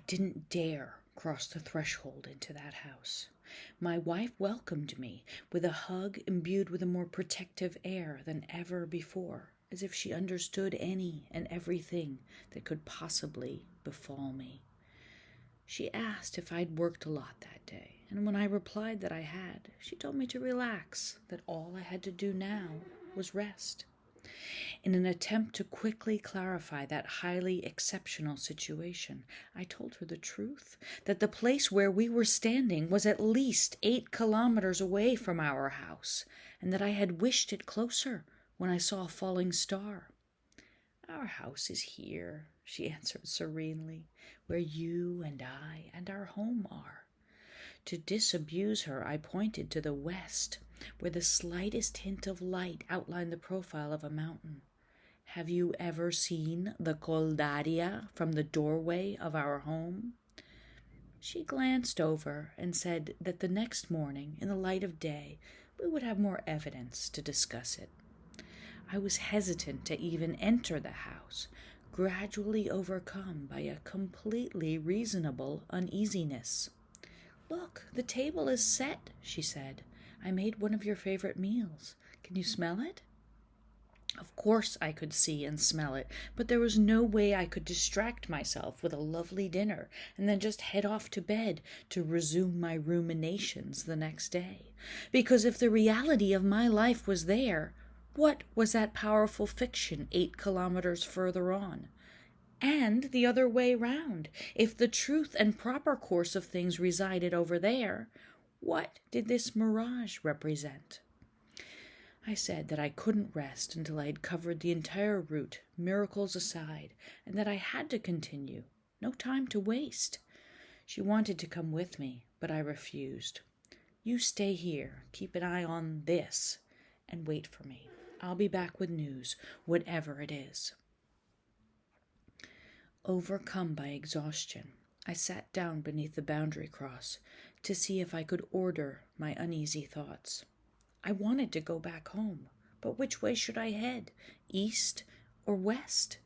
didn't dare cross the threshold into that house. My wife welcomed me with a hug imbued with a more protective air than ever before, as if she understood any and everything that could possibly befall me. She asked if I'd worked a lot that day, and when I replied that I had, she told me to relax, that all I had to do now was rest. In an attempt to quickly clarify that highly exceptional situation, I told her the truth, that the place where we were standing was at least 8 kilometers away from our house, and that I had wished it closer when I saw a falling star. "Our house is here," she answered serenely, "where you and I and our home are." To disabuse her, I pointed to the west, where the slightest hint of light outlined the profile of a mountain. "Have you ever seen the Caldaria from the doorway of our home?" She glanced over and said that the next morning, in the light of day, we would have more evidence to discuss it. I was hesitant to even enter the house, gradually overcome by a completely reasonable uneasiness. "Look, the table is set," she said. "I made one of your favorite meals. Can you smell it?" Of course I could see and smell it, but there was no way I could distract myself with a lovely dinner and then just head off to bed to resume my ruminations the next day. Because if the reality of my life was there, what was that powerful fiction 8 kilometers further on? And the other way round, if the truth and proper course of things resided over there, what did this mirage represent? I said that I couldn't rest until I had covered the entire route, miracles aside, and that I had to continue. No time to waste. She wanted to come with me, but I refused. "You stay here, keep an eye on this, and wait for me. I'll be back with news, whatever it is." Overcome by exhaustion, I sat down beneath the boundary cross to see if I could order my uneasy thoughts. I wanted to go back home, but which way should I head, east or west?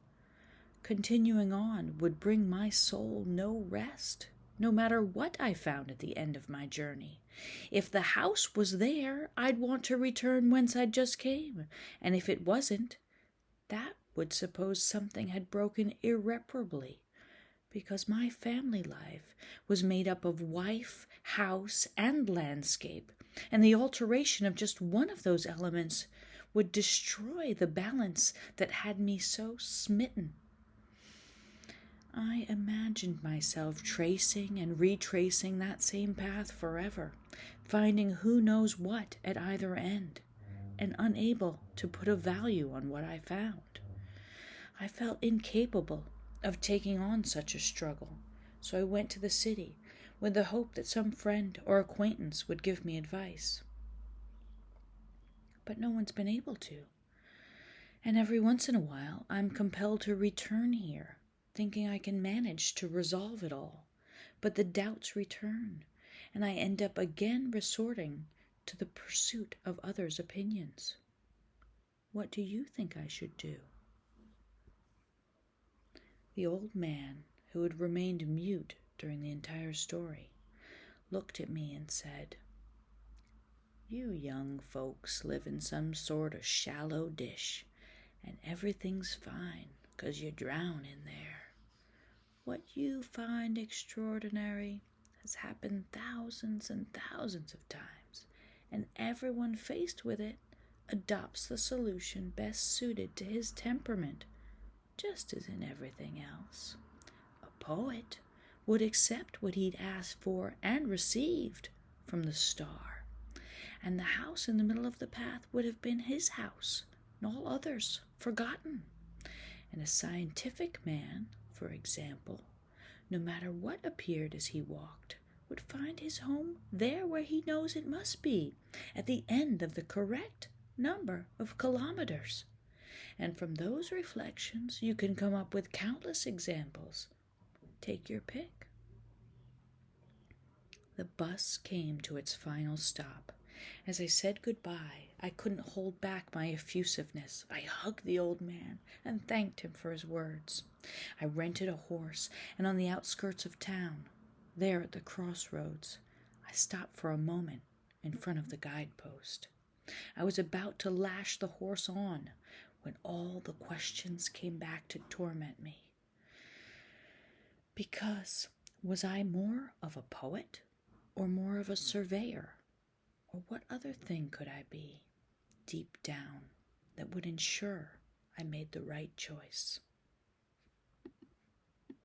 Continuing on would bring my soul no rest, no matter what I found at the end of my journey. If the house was there, I'd want to return whence I just came, and if it wasn't, that would suppose something had broken irreparably, because my family life was made up of wife, house, and landscape, and the alteration of just one of those elements would destroy the balance that had me so smitten. I imagined myself tracing and retracing that same path forever, finding who knows what at either end, and unable to put a value on what I found. I felt incapable of taking on such a struggle, so I went to the city with the hope that some friend or acquaintance would give me advice. But no one's been able to, and every once in a while I'm compelled to return here, thinking I can manage to resolve it all, but the doubts return, and I end up again resorting to the pursuit of others' opinions. What do you think I should do? The old man, who had remained mute during the entire story, looked at me and said, "You young folks live in some sort of shallow dish, and everything's fine 'cause you drown in there. What you find extraordinary has happened thousands and thousands of times, and everyone faced with it adopts the solution best suited to his temperament, just as in everything else. A poet would accept what he'd asked for and received from the star, and the house in the middle of the path would have been his house, and all others forgotten. And a scientific man, for example, no matter what appeared as he walked, would find his home there where he knows it must be, at the end of the correct number of kilometers. And from those reflections, you can come up with countless examples. Take your pick." The bus came to its final stop, As I said goodbye, I couldn't hold back my effusiveness. I hugged the old man and thanked him for his words. I rented a horse, and on the outskirts of town, there at the crossroads, I stopped for a moment in front of the guidepost. I was about to lash the horse on when all the questions came back to torment me. Because was I more of a poet or more of a surveyor? Or what other thing could I be, deep down, that would ensure I made the right choice?